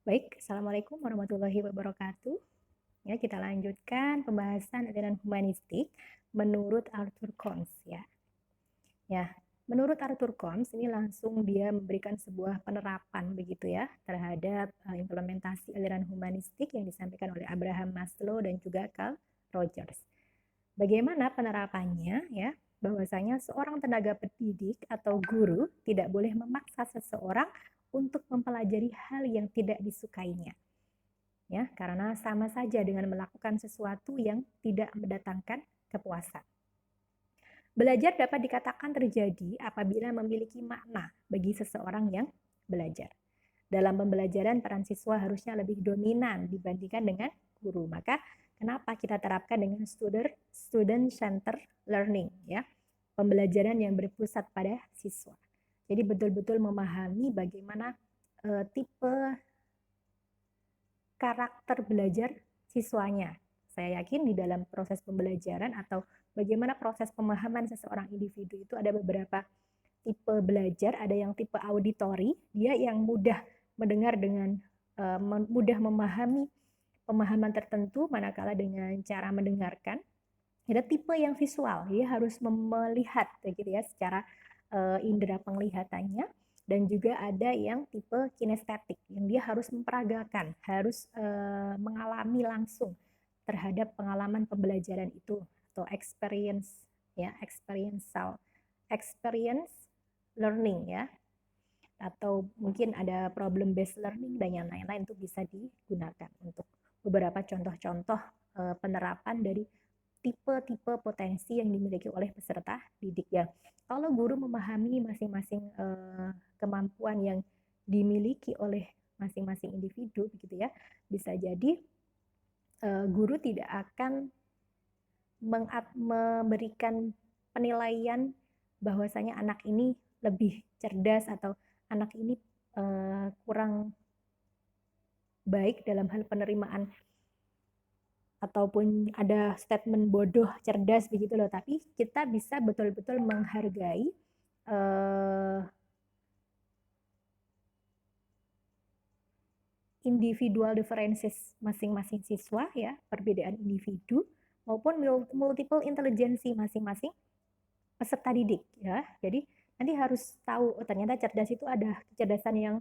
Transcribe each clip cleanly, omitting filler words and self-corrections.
Baik, Assalamualaikum warahmatullahi wabarakatuh. Ya, kita lanjutkan pembahasan aliran humanistik menurut Arthur Combs ya. Ya, menurut Arthur Combs ini langsung dia memberikan sebuah penerapan begitu ya terhadap implementasi aliran humanistik yang disampaikan oleh Abraham Maslow dan juga Carl Rogers. Bagaimana penerapannya ya? Bahwasanya seorang tenaga pendidik atau guru tidak boleh memaksa seseorang untuk mempelajari hal yang tidak disukainya ya, karena sama saja dengan melakukan sesuatu yang tidak mendatangkan kepuasan. Belajar dapat dikatakan terjadi apabila memiliki makna bagi seseorang yang belajar. Dalam pembelajaran, peran siswa harusnya lebih dominan dibandingkan dengan guru. Maka kenapa kita terapkan dengan student center learning ya, pembelajaran yang berpusat pada siswa. Jadi betul-betul memahami bagaimana tipe karakter belajar siswanya. Saya yakin di dalam proses pembelajaran atau bagaimana proses pemahaman seseorang individu itu ada beberapa tipe belajar, ada yang tipe auditori, dia yang mudah mendengar dengan mudah memahami pemahaman tertentu, manakala dengan cara mendengarkan. Ada tipe yang visual, dia harus melihat gitu ya secara indera penglihatannya, dan juga ada yang tipe kinestetik yang dia harus memperagakan, harus mengalami langsung terhadap pengalaman pembelajaran itu atau experience ya, experience learning ya, atau mungkin ada problem based learning dan yang lain-lain itu bisa digunakan untuk beberapa contoh-contoh penerapan dari tipe-tipe potensi yang dimiliki oleh peserta didik ya. Kalau guru memahami masing-masing kemampuan yang dimiliki oleh masing-masing individu begitu ya, bisa jadi guru tidak akan memberikan penilaian bahwasanya anak ini lebih cerdas atau anak ini kurang baik dalam hal penerimaan, ataupun ada statement bodoh cerdas begitu loh, tapi kita bisa betul-betul menghargai individual differences masing-masing siswa ya, perbedaan individu maupun multiple intelijensi masing-masing peserta didik ya. Jadi nanti harus tahu, oh, ternyata cerdas itu ada kecerdasan yang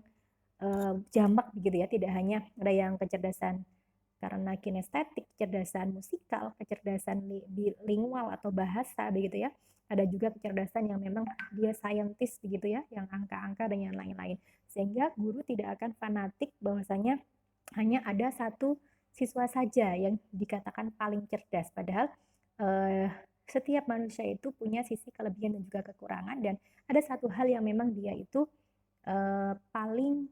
jamak begitu ya, tidak hanya ada yang kecerdasan karena kinestetik, kecerdasan musikal, kecerdasan bilingual atau bahasa begitu ya. Ada juga kecerdasan yang memang dia saintis begitu ya, yang angka-angka dan yang lain-lain. Sehingga guru tidak akan fanatik bahwasanya hanya ada satu siswa saja yang dikatakan paling cerdas. Padahal setiap manusia itu punya sisi kelebihan dan juga kekurangan, dan ada satu hal yang memang dia itu paling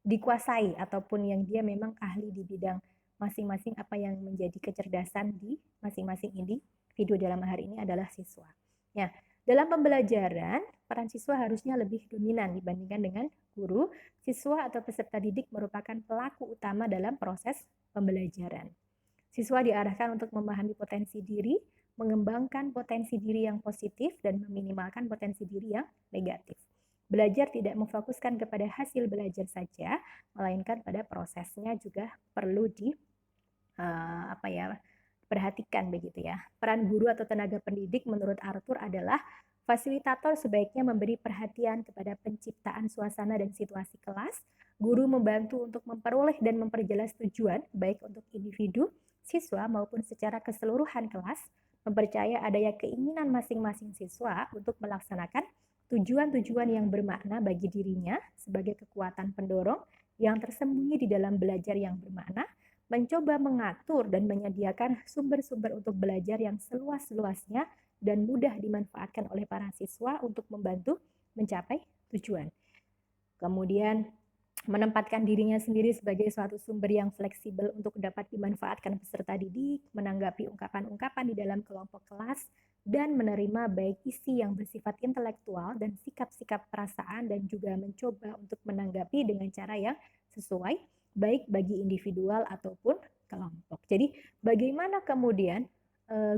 dikuasai ataupun yang dia memang ahli di bidang masing-masing apa yang menjadi kecerdasan di masing-masing individu, dalam hari ini adalah siswa. Ya, dalam pembelajaran peran siswa harusnya lebih dominan dibandingkan dengan guru. Siswa atau peserta didik merupakan pelaku utama dalam proses pembelajaran. Siswa diarahkan untuk memahami potensi diri, mengembangkan potensi diri yang positif, dan meminimalkan potensi diri yang negatif. Belajar tidak memfokuskan kepada hasil belajar saja, melainkan pada prosesnya juga perlu perhatikan begitu ya. Peran guru atau tenaga pendidik menurut Arthur adalah fasilitator sebaiknya memberi perhatian kepada penciptaan suasana dan situasi kelas. Guru membantu untuk memperoleh dan memperjelas tujuan baik untuk individu, siswa maupun secara keseluruhan kelas, mempercaya adanya keinginan masing-masing siswa untuk melaksanakan tujuan-tujuan yang bermakna bagi dirinya sebagai kekuatan pendorong yang tersembunyi di dalam belajar yang bermakna, mencoba mengatur dan menyediakan sumber-sumber untuk belajar yang seluas-luasnya dan mudah dimanfaatkan oleh para siswa untuk membantu mencapai tujuan. Kemudian menempatkan dirinya sendiri sebagai suatu sumber yang fleksibel untuk dapat dimanfaatkan peserta didik, menanggapi ungkapan-ungkapan di dalam kelompok kelas, dan menerima baik isi yang bersifat intelektual dan sikap-sikap perasaan, dan juga mencoba untuk menanggapi dengan cara yang sesuai baik bagi individual ataupun kelompok. Jadi bagaimana kemudian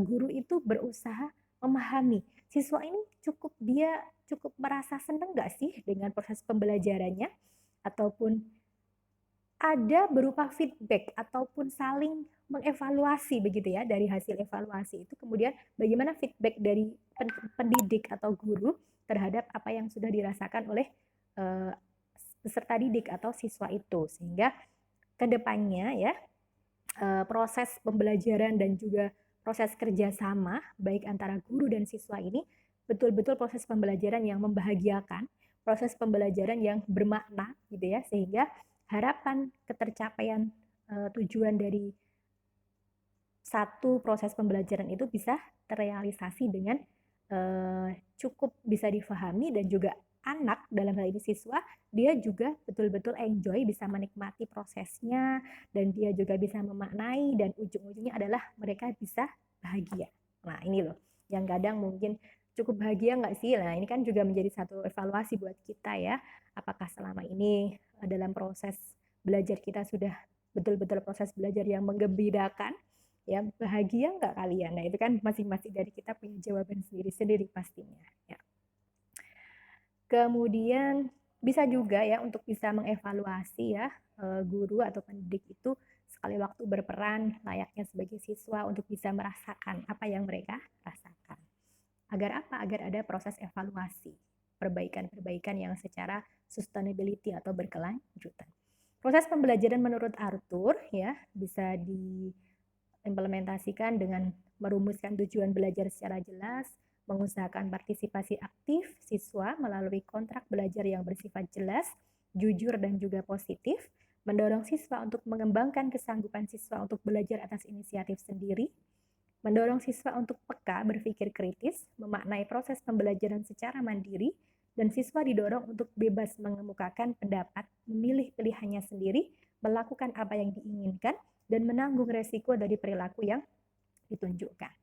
guru itu berusaha memahami siswa ini, cukup merasa senang nggak sih dengan proses pembelajarannya, ataupun ada berupa feedback ataupun saling mengevaluasi begitu ya, dari hasil evaluasi itu kemudian bagaimana feedback dari pendidik atau guru terhadap apa yang sudah dirasakan oleh eh, peserta didik atau siswa itu, sehingga kedepannya ya proses pembelajaran dan juga proses kerjasama baik antara guru dan siswa ini betul-betul proses pembelajaran yang membahagiakan, proses pembelajaran yang bermakna gitu ya, sehingga harapan ketercapaian tujuan dari satu proses pembelajaran itu bisa terrealisasi dengan cukup bisa difahami, dan juga anak dalam hal ini siswa dia juga betul-betul enjoy, bisa menikmati prosesnya, dan dia juga bisa memaknai, dan ujung-ujungnya adalah mereka bisa bahagia. Nah ini loh yang kadang mungkin cukup bahagia nggak sih? Nah ini kan juga menjadi satu evaluasi buat kita ya, apakah selama ini dalam proses belajar kita sudah betul-betul proses belajar yang menggembirakan, ya bahagia nggak kalian? Nah itu kan masing-masing dari kita punya jawaban sendiri-sendiri pastinya ya. Kemudian bisa juga ya untuk bisa mengevaluasi ya, guru atau pendidik itu sekali waktu berperan layaknya sebagai siswa untuk bisa merasakan apa yang mereka rasakan. Agar apa? Agar ada proses evaluasi, perbaikan-perbaikan yang secara sustainability atau berkelanjutan. Proses pembelajaran menurut Arthur ya bisa diimplementasikan dengan merumuskan tujuan belajar secara jelas, mengusahakan partisipasi aktif siswa melalui kontrak belajar yang bersifat jelas, jujur dan juga positif, mendorong siswa untuk mengembangkan kesanggupan siswa untuk belajar atas inisiatif sendiri, mendorong siswa untuk peka berpikir kritis, memaknai proses pembelajaran secara mandiri, dan siswa didorong untuk bebas mengemukakan pendapat, memilih pilihannya sendiri, melakukan apa yang diinginkan, dan menanggung resiko dari perilaku yang ditunjukkan.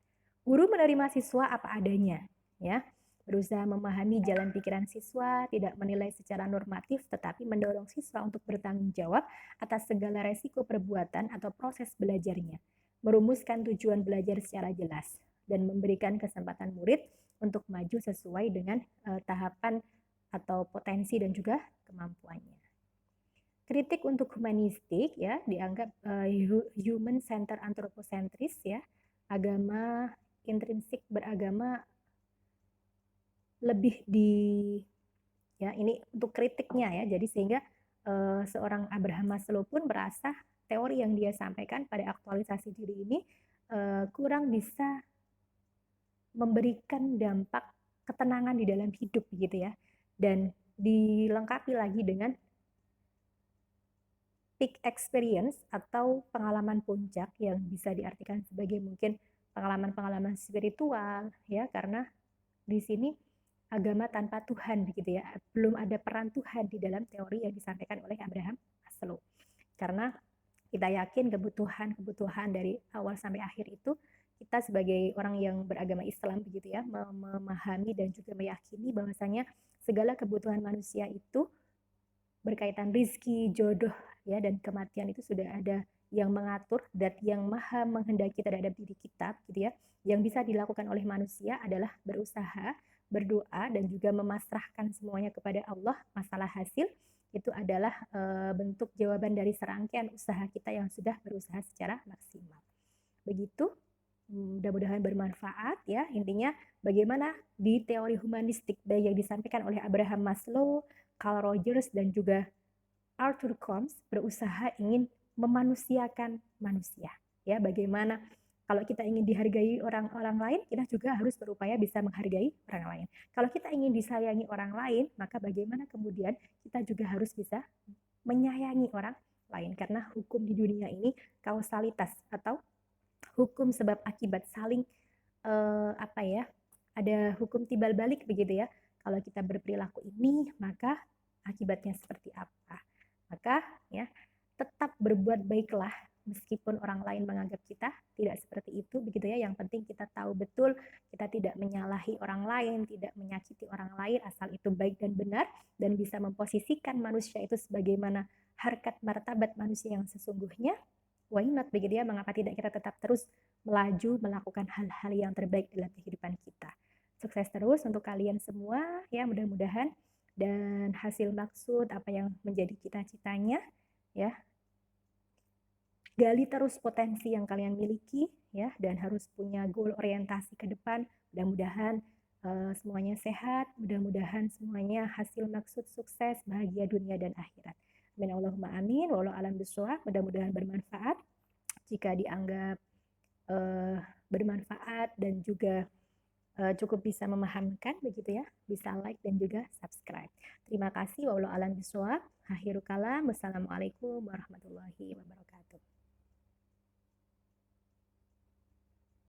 Guru menerima siswa apa adanya, ya, berusaha memahami jalan pikiran siswa, tidak menilai secara normatif, tetapi mendorong siswa untuk bertanggung jawab atas segala resiko perbuatan atau proses belajarnya, merumuskan tujuan belajar secara jelas, dan memberikan kesempatan murid untuk maju sesuai dengan tahapan atau potensi dan juga kemampuannya. Kritik untuk humanistik ya dianggap human center anthropocentris ya, agama intrinsik beragama lebih di ya ini untuk kritiknya ya. Jadi sehingga seorang Abraham Maslow pun merasa teori yang dia sampaikan pada aktualisasi diri ini kurang bisa memberikan dampak ketenangan di dalam hidup gitu ya. Dan dilengkapi lagi dengan peak experience atau pengalaman puncak yang bisa diartikan sebagai mungkin pengalaman-pengalaman spiritual ya, karena di sini agama tanpa Tuhan begitu ya, belum ada peran Tuhan di dalam teori yang disampaikan oleh Abraham Maslow, karena kita yakin kebutuhan dari awal sampai akhir itu kita sebagai orang yang beragama Islam begitu ya, memahami dan juga meyakini bahwasanya segala kebutuhan manusia itu berkaitan rizki, jodoh ya, dan kematian itu sudah ada yang mengatur, dan yang maha menghendaki terhadap diri kita gitu ya. Yang bisa dilakukan oleh manusia adalah berusaha, berdoa, dan juga memasrahkan semuanya kepada Allah. Masalah hasil itu adalah bentuk jawaban dari serangkaian usaha kita yang sudah berusaha secara maksimal. Begitu, mudah-mudahan bermanfaat ya. Intinya bagaimana di teori humanistik baik yang disampaikan oleh Abraham Maslow, Carl Rogers, dan juga Arthur Combs berusaha ingin memanusiakan manusia. Ya, bagaimana kalau kita ingin dihargai orang-orang lain, kita juga harus berupaya bisa menghargai orang lain. Kalau kita ingin disayangi orang lain, maka bagaimana kemudian kita juga harus bisa menyayangi orang lain, karena hukum di dunia ini kausalitas atau hukum sebab akibat saling apa ya, ada hukum timbal balik begitu ya. Kalau kita berperilaku ini, maka akibatnya seperti apa. Maka ya tetap berbuat baiklah meskipun orang lain menganggap kita tidak seperti itu begitu ya. Yang penting kita tahu betul kita tidak menyalahi orang lain, tidak menyakiti orang lain, asal itu baik dan benar, dan bisa memposisikan manusia itu sebagaimana harkat martabat manusia yang sesungguhnya. Why not begitu ya, mengapa tidak kita tetap terus melaju melakukan hal-hal yang terbaik dalam kehidupan kita. Sukses terus untuk kalian semua ya, mudah-mudahan, dan hasil maksud apa yang menjadi cita-citanya ya gali terus potensi yang kalian miliki ya, dan harus punya goal orientasi ke depan. Mudah-mudahan semuanya sehat, mudah-mudahan semuanya hasil maksud sukses, bahagia dunia dan akhirat. Amin Allahumma amin. Wallahu alam bishawab. Mudah-mudahan bermanfaat. Jika dianggap uh, bermanfaat dan juga cukup bisa memahamkan begitu ya, bisa like dan juga subscribe. Terima kasih. Wallahu alam bishawab. Akhirul kalam. Wassalamualaikum warahmatullahi wabarakatuh.